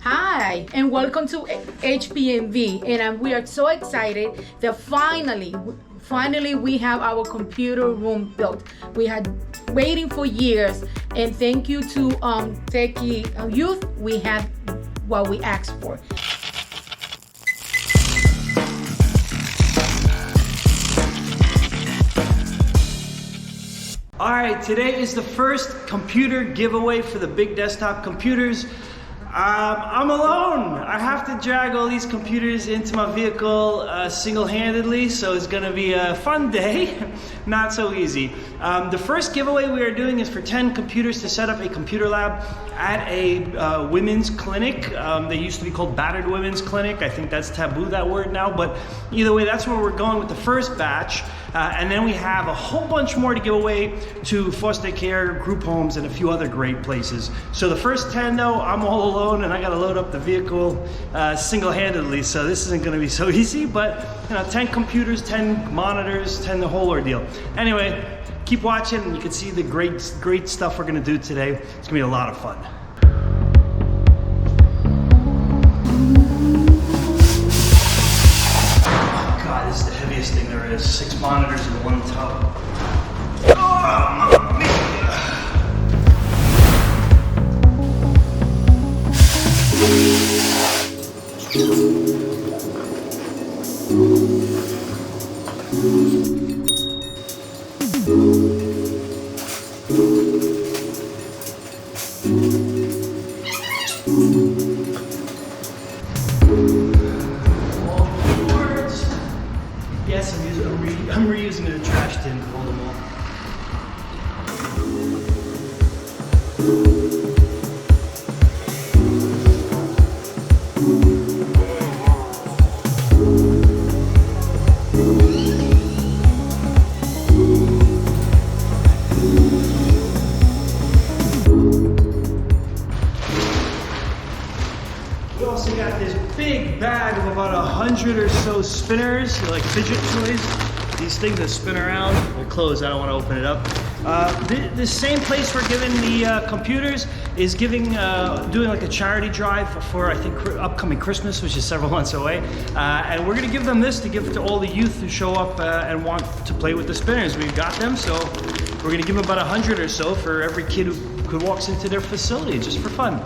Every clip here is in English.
Hi, and welcome to HPMV, and we are so excited that finally we have our computer room built. We had waiting for years, and thank you to Techie Youth, we had what we asked for. All right, today is the first computer giveaway for the big desktop computers. I'm alone. I have to drag all these computers into my vehicle single-handedly, so it's gonna be a fun day. Not so easy. The first giveaway we are doing is for 10 computers to set up a computer lab at a women's clinic. They used to be called battered women's clinic. I think that's taboo, that word now, but either way, that's where we're going with the first batch. And then we have a whole bunch more to give away to foster care, group homes, and a few other great places. So the first 10 though, I'm all alone and I gotta load up the vehicle single-handedly, so this isn't gonna be so easy, but 10 computers, 10 monitors, 10 the whole ordeal. Anyway, keep watching and you can see the great stuff we're gonna do today. It's gonna be a lot of fun. This is the heaviest thing there is. 6 monitors in one tub. Oh, Mamma Mia. Yes, I'm reusing the trash tin to hold them all. We also got this big bag of about 100 or so spinners, like fidget toys. These things that spin around. They're closed, I don't want to open it up. The same place we're giving the computers is doing like a charity drive for, I think, upcoming Christmas, which is several months away. And we're gonna give them this to give to all the youth who show up and want to play with the spinners. We've got them, so we're gonna give them about 100 or so for every kid who walks into their facility, just for fun.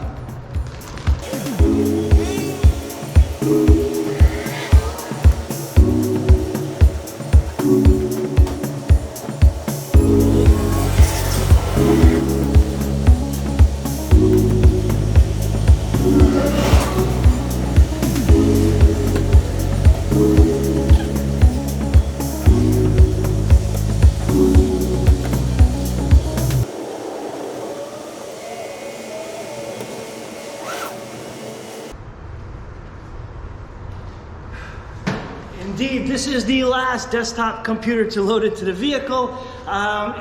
Indeed, this is the last desktop computer to load into the vehicle,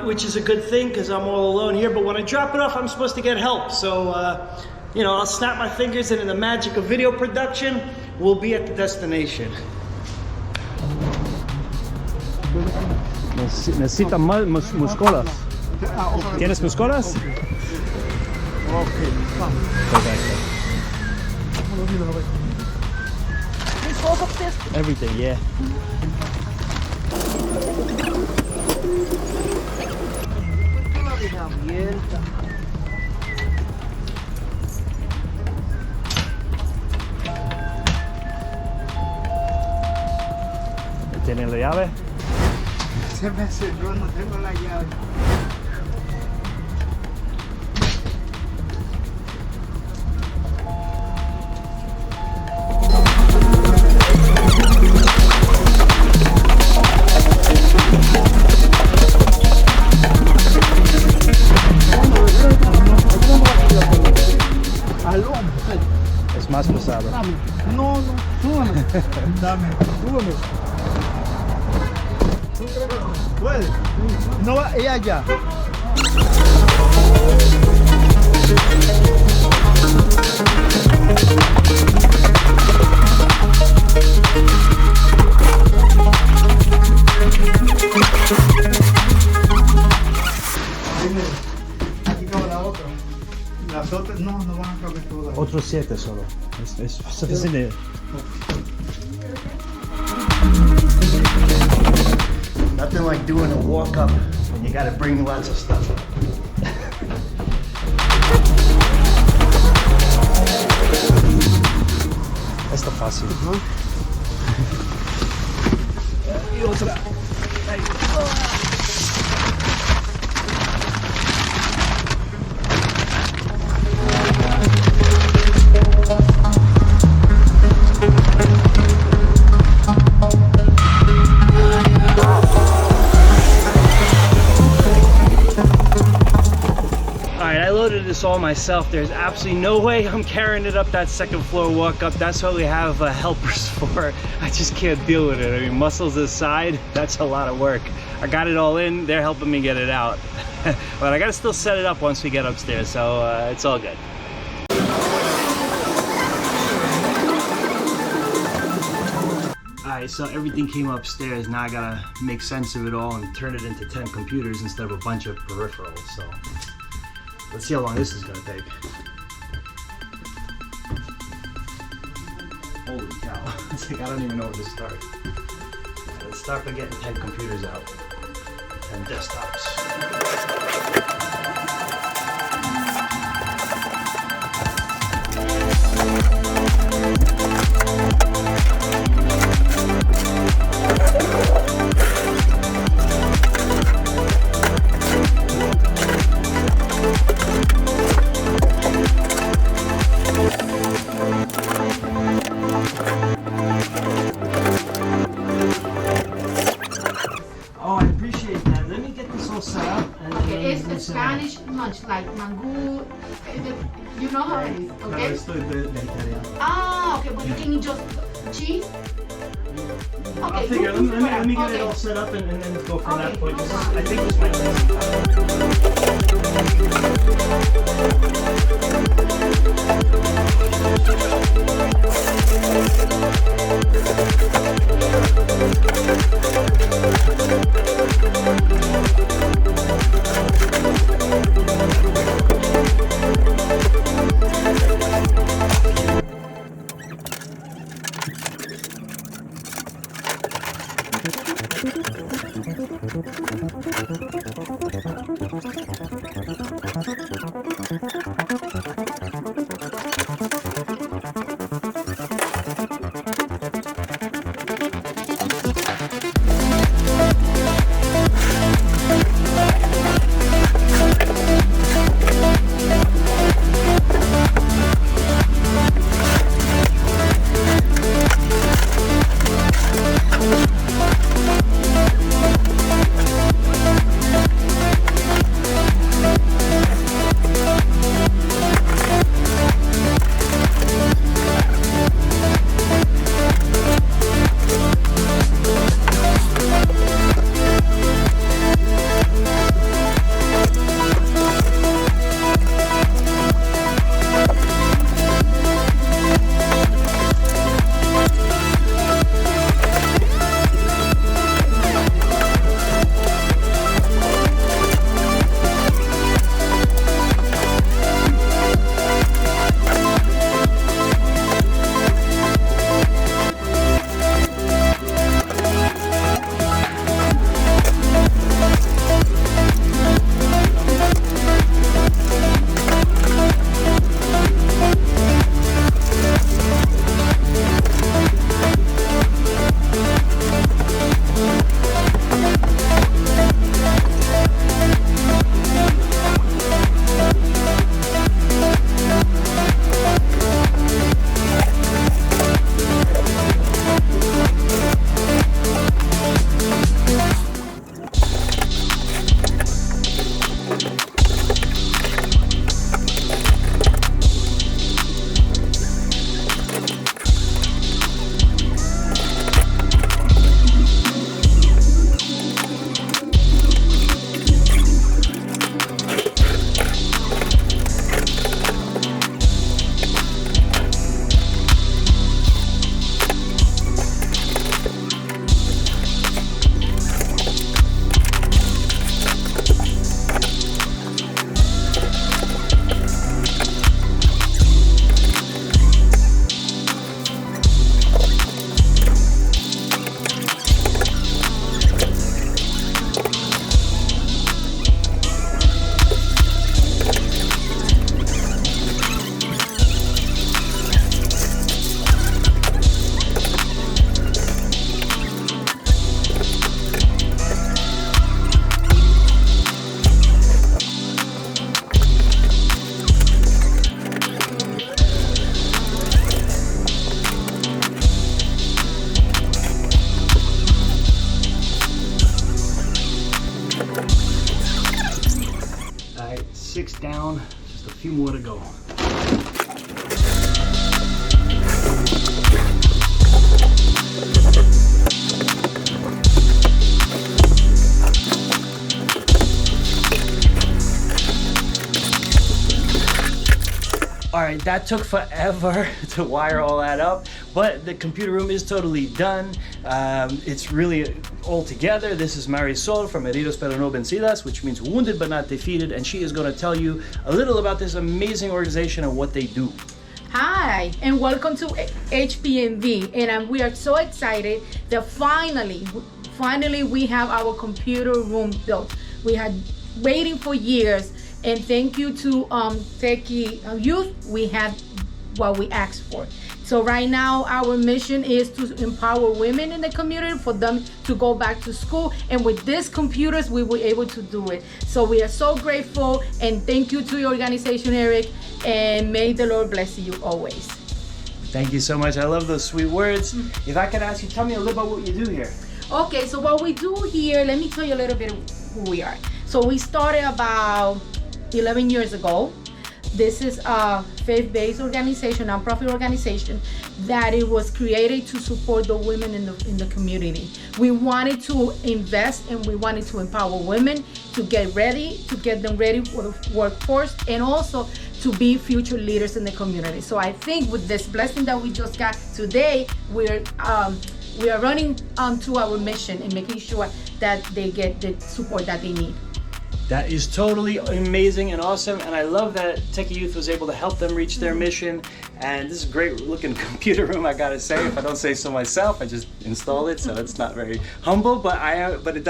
which is a good thing because I'm all alone here, but when I drop it off, I'm supposed to get help. So, I'll snap my fingers and in the magic of video production, we'll be at the destination. Necesitan más muscolas. ¿Tienes muscolas? Everything, yeah. ¿Tienen la llave? Se me cerró, no tengo la llave. Es más pesado. Dame. No, súbame. Dame, súbame. Puede. No va, ella ya. otros 7 solo. Es suficiente. Nothing like doing a walk up when you gotta bring lots of stuff. Está fácil. Y otra. Ahí. Alright, I loaded this all myself. There's absolutely no way I'm carrying it up that second floor walk up. That's what we have helpers for. I just can't deal with it. I mean, muscles aside, that's a lot of work. I got it all in, they're helping me get it out. But I gotta still set it up once we get upstairs, so it's all good. Alright, so everything came upstairs. Now I gotta make sense of it all and turn it into 10 computers instead of a bunch of peripherals. So let's see how long this is gonna take. Holy cow. It's like I don't even know where to start. Let's start by getting 10 computers out. 10 desktops. Spanish lunch, like mango, you know how it is, okay? Ah, okay, but you can eat just cheese? Okay, I'll figure, let me get it all set up and then go from that point. I think this might more to go. All right, that took forever to wire all that up, but the computer room is totally done. It's really all together. This is Marisol from Heridas Pero No Vencidas, which means wounded but not defeated, and she is going to tell you a little about this amazing organization and what they do. Hi, and welcome to HPMV, and we are so excited that finally we have our computer room built. We had waiting for years. And thank you to Techie Youth, we had what we asked for. So right now, our mission is to empower women in the community for them to go back to school. And with these computers, we were able to do it. So we are so grateful, and thank you to your organization, Eric, and may the Lord bless you always. Thank you so much. I love those sweet words. If I could ask you, tell me a little about what you do here. Okay, so what we do here, let me tell you a little bit of who we are. So we started about 11 years ago. This is a faith-based organization, nonprofit organization, that it was created to support the women in the community. We wanted to invest and we wanted to empower women to get them ready for the workforce, and also to be future leaders in the community. So I think with this blessing that we just got today, we are running to our mission and making sure that they get the support that they need. That is totally amazing and awesome, and I love that Techie Youth was able to help them reach their mission. And this is a great looking computer room, I gotta say. If I don't say so myself, I just installed it, so it's not very humble, but it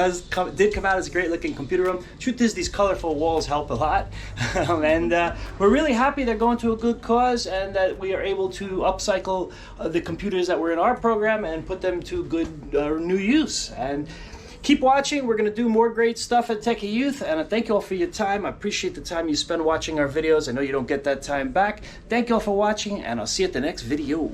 did come out as a great looking computer room. Truth is, these colorful walls help a lot. And we're really happy they're going to a good cause, and that we are able to upcycle the computers that were in our program and put them to good new use. And keep watching. We're going to do more great stuff at Techie Youth, and I thank you all for your time. I appreciate the time you spend watching our videos. I know you don't get that time back. Thank you all for watching, and I'll see you at the next video.